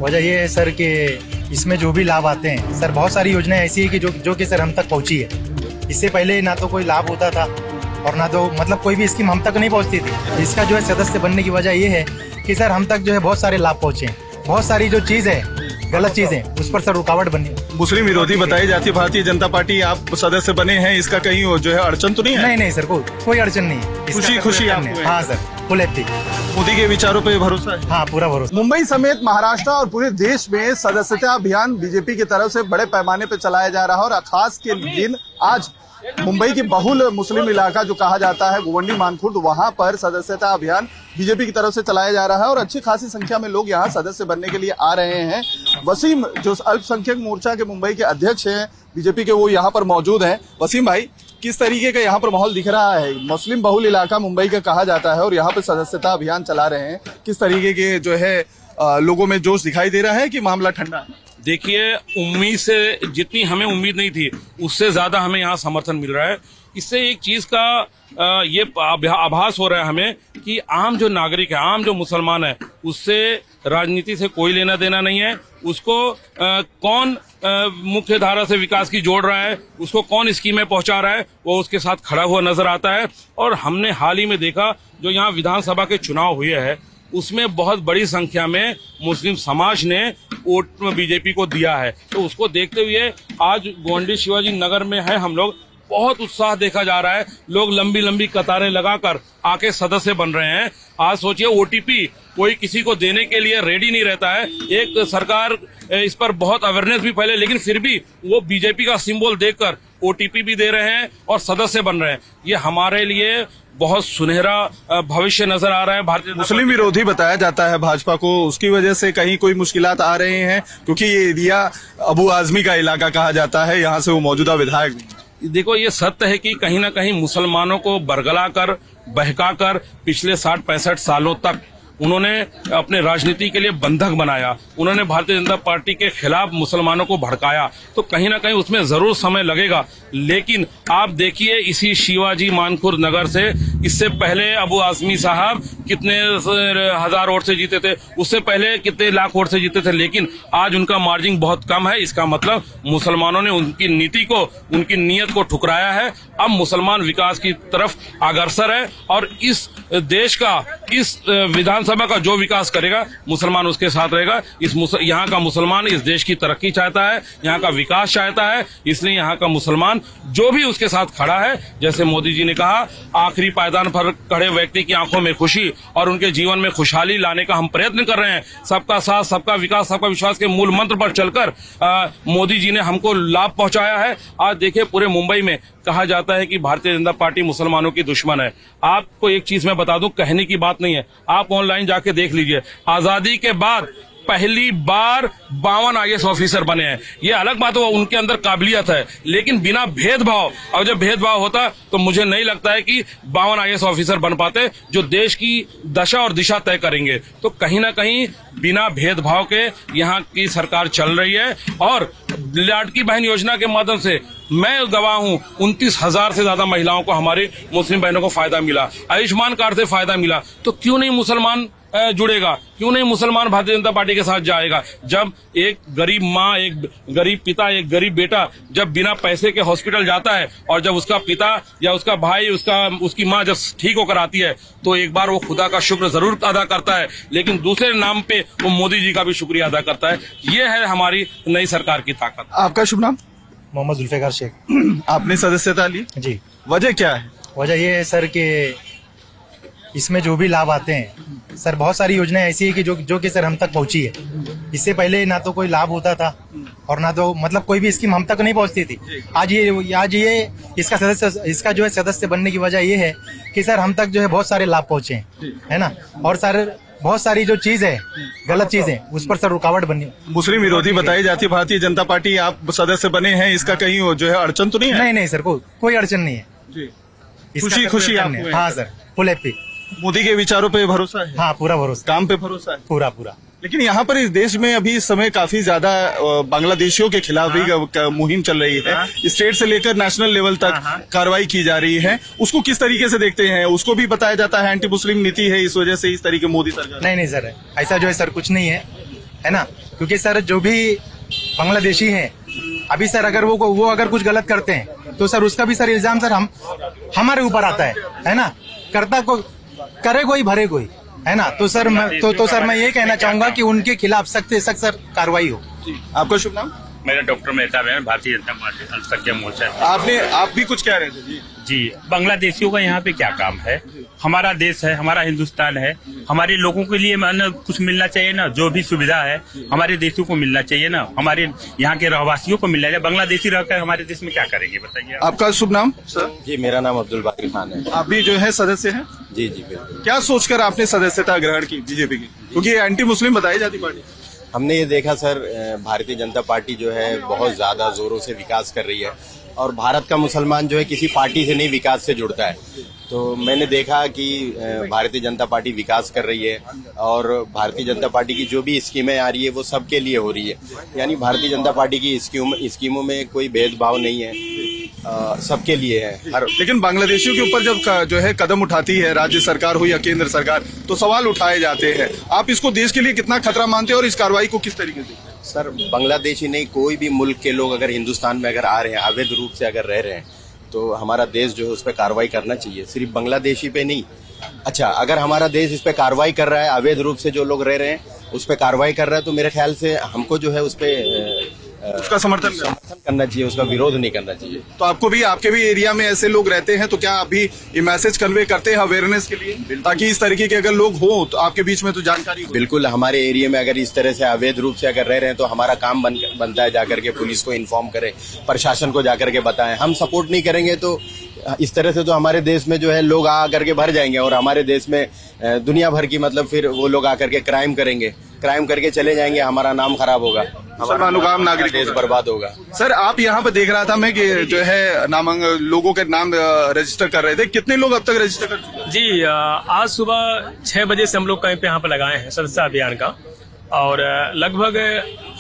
वजह ये है सर कि इसमें जो भी लाभ आते हैं सर, बहुत सारी योजनाएं ऐसी है कि जो कि सर हम तक पहुंची है। इससे पहले ना तो कोई लाभ होता था और ना तो मतलब कोई भी स्कीम हम तक नहीं पहुंचती थी। इसका जो है सदस्य बनने की वजह ये है कि सर हम तक जो है बहुत सारे लाभ पहुंचे हैं। बहुत सारी जो चीज़ है, गलत चीज़ें, उस पर सर रुकावट बनी। मुस्लिम विरोधी बताई जाती है भारतीय जनता पार्टी, आप सदस्य बने हैं, इसका कहीं जो है अड़चन तो नहीं है? नहीं सर, कोई अड़चन नहीं है। खुशी खुशी आपको है? हाँ सर, फुल हैप्पी। मोदी के विचारों पे भरोसा है? हाँ, पूरा भरोसा। मुंबई समेत महाराष्ट्र और पूरे देश में सदस्यता अभियान बीजेपी की तरफ से बड़े पैमाने पर चलाया जा रहा है और खास के दिन आज मुंबई की बहुल मुस्लिम इलाका जो कहा जाता है गोवंडी मानखुर्द, वहां पर सदस्यता अभियान बीजेपी की तरफ से चलाया जा रहा है और अच्छी खासी संख्या में लोग यहां सदस्य बनने के लिए आ रहे हैं। वसीम जो अल्पसंख्यक मोर्चा के मुंबई के अध्यक्ष हैं बीजेपी के, वो यहाँ पर मौजूद हैं। वसीम भाई, किस तरीके का यहाँ पर माहौल दिख रहा है? मुस्लिम बहुल इलाका मुंबई का कहा जाता है और यहाँ पर सदस्यता अभियान चला रहे हैं, किस तरीके के जो है लोगों में जोश दिखाई दे रहा है कि मामला ठंडा? देखिए, उम्मीद से जितनी हमें उम्मीद नहीं थी उससे ज्यादा हमें यहाँ समर्थन मिल रहा है। इससे एक चीज का ये आभास हो रहा है हमें कि आम जो नागरिक है, आम जो मुसलमान है, उससे राजनीति से कोई लेना देना नहीं है। उसको कौन मुख्य धारा से विकास की जोड़ रहा है, उसको कौन स्कीमें पहुंचा रहा है, वो उसके साथ खड़ा हुआ नजर आता है। और हमने हाल ही में देखा जो यहाँ विधानसभा के चुनाव हुए हैं उसमें बहुत बड़ी संख्या में मुस्लिम समाज ने वोट बीजेपी को दिया है। तो उसको देखते हुए आज गोवंडी शिवाजी नगर में है हम लोग, बहुत उत्साह देखा जा रहा है। लोग लंबी लंबी कतारें लगाकर आके सदस्य बन रहे हैं। आज सोचिए, ओटीपी कोई किसी को देने के लिए रेडी नहीं रहता है। एक सरकार इस पर बहुत अवेयरनेस भी फैले, लेकिन फिर भी वो बीजेपी का सिंबल देखकर ओटीपी भी दे रहे हैं और सदस्य बन रहे हैं। ये हमारे लिए बहुत सुनहरा भविष्य नजर आ रहा है। भारतीय मुस्लिम विरोधी बताया जाता है भाजपा को, उसकी वजह से कहीं कोई मुश्किलात आ रहे हैं, क्योंकि ये एरिया अबू आजमी का इलाका कहा जाता है, यहाँ से वो मौजूदा विधायक नहीं। देखो, ये सत्य है कि कहीं ना कहीं मुसलमानों को बरगलाकर, बहकाकर पिछले 60-65 सालों तक उन्होंने अपने राजनीति के लिए बंधक बनाया। उन्होंने भारतीय जनता पार्टी के खिलाफ मुसलमानों को भड़काया। तो कहीं ना कहीं उसमें जरूर समय लगेगा, लेकिन आप देखिए इसी शिवाजी मानखुर्द नगर से इससे पहले अबू आजमी साहब कितने हजार वोट से जीते थे, उससे पहले कितने लाख वोट से जीते थे, लेकिन आज उनका मार्जिन बहुत कम है। इसका मतलब मुसलमानों ने उनकी नीति को, उनकी नीयत को ठुकराया है। अब मुसलमान विकास की तरफ अग्रसर है और इस देश का, इस विधानसभा का जो विकास करेगा मुसलमान उसके साथ रहेगा। यहाँ का मुसलमान इस देश की तरक्की चाहता है, यहाँ का विकास चाहता है, इसलिए यहाँ का मुसलमान जो भी उसके साथ खड़ा है, जैसे मोदी जी ने कहा, आखिरी पायदान पर खड़े व्यक्ति की आंखों में खुशी और उनके जीवन में खुशहाली लाने का हम प्रयत्न कर रहे हैं। सबका साथ, सबका विकास, सबका विश्वास के मूल मंत्र पर चलकर मोदी जी ने हमको लाभ पहुंचाया है। आज देखिए, पूरे मुंबई में कहा जाता है कि भारतीय जनता पार्टी मुसलमानों की दुश्मन है। आपको एक चीज मैं बता दूं, कहने की बात नहीं है, आप ऑनलाइन जाके देख लीजिए। आजादी के बाद पहली बार 52 IAS ऑफिसर बने हैं। ये अलग बात हो, उनके अंदर काबिलियत है, लेकिन बिना भेदभाव, और जब भेदभाव होता तो मुझे नहीं लगता है कि 52 IAS ऑफिसर बन पाते जो देश की दशा और दिशा तय करेंगे। तो कहीं ना कहीं बिना भेदभाव के यहाँ की सरकार चल रही है और लाडकी बहन योजना के माध्यम से मैं गवाह हूं, 29,000 से ज्यादा महिलाओं को, हमारे मुस्लिम बहनों को फायदा मिला, आयुष्मान कार्ड से फायदा मिला। तो क्यों नहीं मुसलमान जुड़ेगा, क्यों नहीं मुसलमान भारतीय जनता पार्टी के साथ जाएगा? जब एक गरीब माँ, एक गरीब पिता, एक गरीब बेटा जब बिना पैसे के हॉस्पिटल जाता है और जब उसका पिता या उसका भाई, उसकी माँ जब ठीक होकर आती है, तो एक बार वो खुदा का शुक्र जरूर अदा करता है, लेकिन दूसरे नाम पे वो मोदी जी का भी शुक्रिया अदा करता है। ये है हमारी नई सरकार की ताकत। आपका शुभ नाम? मोहम्मद जुल्फिकार शेख। आपने सदस्यता ली जी। वजह क्या है? वजह ये है सर कि इसमें जो भी लाभ आते हैं सर, बहुत सारी योजनाएं ऐसी है कि जो कि सर हम तक पहुंची है। इससे पहले ना तो कोई लाभ होता था और ना तो मतलब कोई भी स्कीम हम तक नहीं पहुंचती थी। आज ये इसका जो है सदस्य बनने की वजह ये है कि सर हम तक जो है बहुत सारे लाभ पहुंचे हैं, है ना। और सर बहुत सारी जो चीज है, गलत चीजें, उस पर सर रुकावट बनी। मुस्लिम विरोधी बताई जाती है भारतीय जनता पार्टी, आप सदस्य बने हैं, इसका कहीं जो है अड़चन तो नहीं है? नहीं सर, कोई अड़चन नहीं है। खुशी खुशी आपको है? हाँ सर, फुल हैप्पी। मोदी के विचारों पे भरोसा है? हाँ, पूरा भरोसा। काम पे भरोसा है? पूरा। लेकिन यहाँ पर इस देश में अभी इस समय काफी ज्यादा बांग्लादेशियों के खिलाफ भी मुहिम चल रही है। स्टेट से लेकर नेशनल लेवल तक कार्रवाई की जा रही है। उसको किस तरीके से देखते हैं? उसको भी बताया जाता है एंटी मुस्लिम नीति है, इस वजह से इस तरीके मोदी सरकार। नहीं सर, ऐसा जो है सर कुछ नहीं है ना। क्योंकि सर जो भी बांग्लादेशी हैं अभी सर अगर वो अगर कुछ गलत करते हैं तो सर उसका भी सर इल्जाम सर हमारे ऊपर आता है ना। करता को करे कोई भरे कोई, है ना। तो सर मैं ये कहना चाहूंगा कि उनके खिलाफ सख्त से सख्त सर कार्रवाई हो। आपका शुभ नाम? मेरा डॉक्टर मेहता है, भारतीय जनता पार्टी अल्पसंख्यक मोर्चा। आप भी कुछ कह रहे थे जी? जी, बांग्लादेशियों का यहाँ पे क्या काम है? हमारा देश है, हमारा हिंदुस्तान है, हमारे लोगों के लिए मानो कुछ मिलना चाहिए ना। जो भी सुविधा है हमारे देशों को मिलना चाहिए ना, हमारे यहाँ के रहवासियों को मिलना चाहिए। बांग्लादेशी रहकर हमारे देश में क्या करेंगे बताइए? आपका शुभ नाम सर? जी, मेरा नाम अब्दुल बाकी खान है। आप भी जो है सदस्य हैं? जी जी बिल्कुल। क्या सोचकर आपने सदस्यता ग्रहण की बीजेपी की, क्योंकि ये एंटी मुस्लिम बताई जाती पार्टी? हमने ये देखा सर, भारतीय जनता पार्टी जो है बहुत ज्यादा जोरों से विकास कर रही है और भारत का मुसलमान जो है किसी पार्टी से नहीं विकास से जुड़ता है। तो मैंने देखा कि भारतीय जनता पार्टी विकास कर रही है और भारतीय जनता पार्टी की जो भी स्कीमें आ रही है वो सबके लिए हो रही है। यानी भारतीय जनता पार्टी की स्कीमों में कोई भेदभाव नहीं है, सबके लिए है। लेकिन बांग्लादेशियों के ऊपर जब जो है कदम उठाती है राज्य सरकार हो या केंद्र सरकार, तो सवाल उठाए जाते हैं। आप इसको देश के लिए कितना खतरा मानते हैं और इस कार्रवाई को किस तरीके से? सर, बांग्लादेशी नहीं, कोई भी मुल्क के लोग अगर हिंदुस्तान में अगर आ रहे हैं, अवैध रूप से अगर रह रहे हैं, तो हमारा देश जो है उस पर कार्रवाई करना चाहिए, सिर्फ बांग्लादेशी पे नहीं। अच्छा, अगर हमारा देश इस पे कार्रवाई कर रहा है, अवैध रूप से जो लोग रह रहे हैं उस पे कार्रवाई कर रहा है, तो मेरे ख्याल से हमको जो है उस पे उसका समर्थन करना चाहिए, उसका विरोध नहीं करना चाहिए। तो आपके भी एरिया में ऐसे लोग रहते हैं, तो क्या अभी ये मैसेज कन्वे करते हैं अवेयरनेस के लिए, ताकि इस तरीके के अगर लोग हो तो आपके बीच में तो जानकारी हो? बिल्कुल, हमारे एरिया में अगर इस तरह से अवैध रूप से अगर रह रहे हैं तो हमारा काम बनता है जाकर के पुलिस को इन्फॉर्म करें, प्रशासन को जाकर के बताएं। हम सपोर्ट नहीं करेंगे तो इस तरह से तो हमारे देश में जो है लोग आ करके भर जाएंगे और हमारे देश में दुनिया भर की मतलब फिर वो लोग आकर के क्राइम करेंगे, क्राइम करके चले जाएंगे, हमारा नाम खराब होगा, हमारा नागरिक देश बर्बाद होगा। सर, आप यहाँ पे देख रहा था मैं कि जो है लोगों के नाम रजिस्टर कर रहे थे, कितने लोग अब तक रजिस्टर कर चुके हैं? जी, आज सुबह 6 बजे से हम लोग कैंप यहाँ पे लगाए हैं सदस्यता अभियान का, और लगभग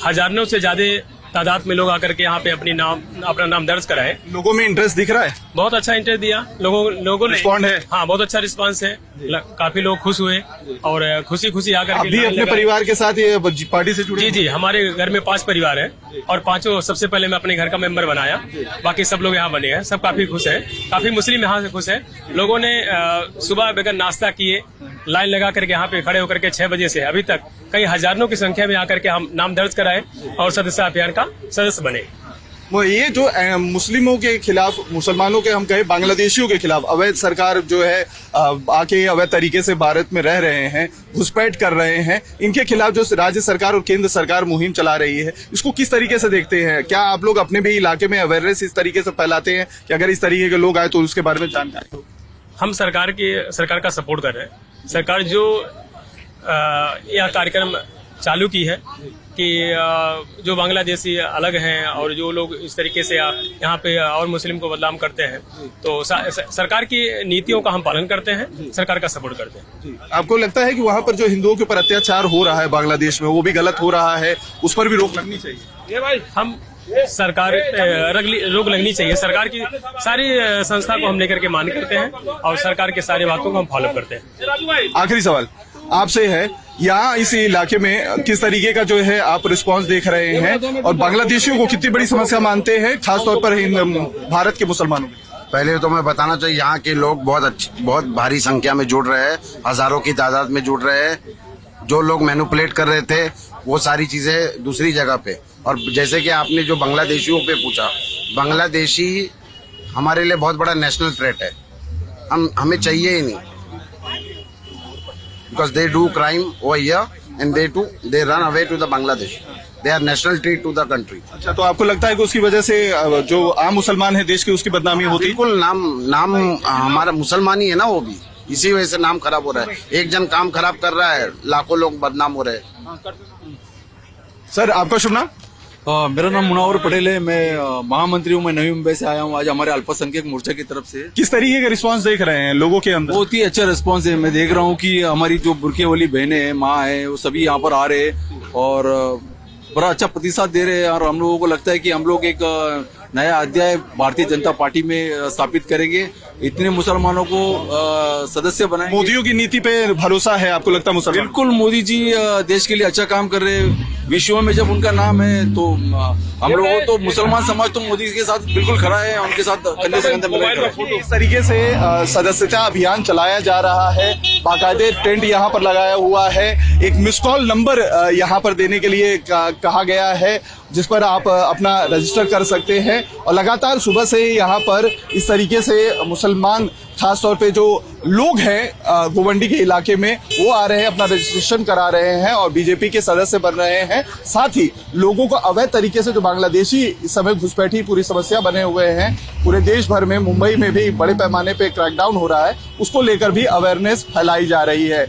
हजारों से ज्यादा तादाद में लोग आकर के यहाँ पे अपना नाम दर्ज कराए। लोगों में इंटरेस्ट दिख रहा है? बहुत अच्छा इंटरेस्ट दिया लोगों ने। रिस्पॉन्ड है? हाँ, बहुत अच्छा रिस्पांस है, काफी लोग खुश हुए और खुशी आकर के अभी अपने परिवार के साथ ये पार्टी से जुड़े? जी, हमारे घर में 5 परिवार है और 5 सबसे पहले मैं अपने घर का मेंबर बनाया, बाकी सब लोग यहाँ बने हैं, सब काफी खुश है, काफी मुस्लिम यहाँ से खुश है। लोगों ने सुबह बगैर नाश्ता किए लाइन लगा करके यहाँ पे खड़े होकर के 6 बजे से अभी तक कई हजारों की संख्या में आकर के हम नाम दर्ज कराए और सदस्यता अभियान का सदस्य बने। वो ये जो मुस्लिमों के खिलाफ, मुसलमानों के हम कहे बांग्लादेशियों के खिलाफ अवैध सरकार जो है आके अवैध तरीके से भारत में रह रहे हैं, घुसपैठ कर रहे हैं, इनके खिलाफ जो राज्य सरकार और केंद्र सरकार मुहिम चला रही है, इसको किस तरीके से देखते हैं? क्या आप लोग अपने भी इलाके में अवेयरनेस इस तरीके से फैलाते हैं कि अगर इस तरीके के लोग आए तो उसके बारे में जानकारी हो? हम सरकार का सपोर्ट कर रहे हैं। सरकार जो यह कार्यक्रम चालू की है कि जो बांग्लादेशी अलग हैं और जो लोग इस तरीके से यहाँ पे और मुस्लिम को बदनाम करते हैं, तो सरकार की नीतियों का हम पालन करते हैं, सरकार का सपोर्ट करते हैं। आपको लगता है कि वहाँ पर जो हिंदुओं के ऊपर अत्याचार हो रहा है बांग्लादेश में, वो भी गलत हो रहा है, उस पर भी रोक लगनी चाहिए? हम सरकार रोक लगनी चाहिए। सरकार की सारी संस्था को हम लेकर के मान करते हैं और सरकार के सारी बातों को हम फॉलो करते हैं। आखिरी सवाल आपसे है, यहाँ इस इलाके में किस तरीके का जो है आप रिस्पांस देख रहे हैं और बांग्लादेशियों को कितनी बड़ी समस्या मानते हैं, खासतौर पर भारत के मुसलमानों में? पहले तो मैं बताना चाहिए, यहाँ के लोग बहुत भारी संख्या में जुड़ रहे हैं, हजारों की तादाद में जुड़ रहे हैं। जो लोग मैनिपुलेट कर रहे थे वो सारी चीजें दूसरी जगह पे, और जैसे कि आपने जो बांग्लादेशियों पे पूछा, बांग्लादेशी हमारे लिए बहुत बड़ा नेशनल थ्रेट है, हमें चाहिए ही नहीं, because they do crime over here and they run away to the Bangladesh. They are national threat to the country. अच्छा, तो आपको लगता है कि उसकी वजह से जो आम मुसलमान है देश की, उसकी बदनामी होती है? बिल्कुल, नाम हमारा मुसलमान ही है ना, वो भी इसी वजह से नाम खराब हो रहा है। एक जन काम खराब कर रहा है, लाखों लोग बदनाम हो रहे हैं। सर, आपका शुभ नाम? मेरा नाम मुनावर पटेल है, मैं महामंत्री हूँ, मैं नवी मुंबई से आया हूँ आज हमारे अल्पसंख्यक मोर्चा की तरफ से। किस तरीके का रिस्पांस देख रहे हैं लोगों के अंदर? बहुत ही अच्छा रिस्पांस है। मैं देख रहा हूँ कि हमारी जो बुरके वाली बहनें हैं, माँ है, वो सभी यहाँ पर आ रहे हैं और बड़ा अच्छा प्रतिसाद दे रहे हैं और हम लोगों को लगता है कि हम लोग एक नया अध्याय भारतीय जनता पार्टी में स्थापित करेंगे इतने मुसलमानों को सदस्य बनाए। मोदियों की नीति पे भरोसा है आपको लगता है मुसलमान? बिल्कुल, मोदी जी देश के लिए अच्छा काम कर रहे हैं। विश्व में जब उनका नाम है तो हम लोगों तो मुसलमान समाज तो मोदी के साथ बिल्कुल खड़ा है, उनके साथ कंधे से कंधे मिलाकर। इस तरीके से सदस्यता अभियान चलाया जा रहा है। बाकायदे टेंट यहाँ पर लगाया हुआ है। एक मिस कॉल नंबर यहाँ पर देने के लिए कहा गया है, जिस पर आप अपना रजिस्टर कर सकते हैं। और लगातार सुबह से यहाँ पर इस तरीके से मुसलमान, खास तौर पे जो लोग हैं गोवंडी के इलाके में, वो आ रहे हैं, अपना रजिस्ट्रेशन करा रहे हैं और बीजेपी के सदस्य बन रहे हैं। साथ ही लोगों को अवैध तरीके से जो बांग्लादेशी इस समय घुसपैठी पूरी समस्या बने हुए हैं, पूरे देश भर में, मुंबई में भी बड़े पैमाने पे क्रैकडाउन हो रहा है, उसको लेकर भी अवेयरनेस फैलाई जा रही है।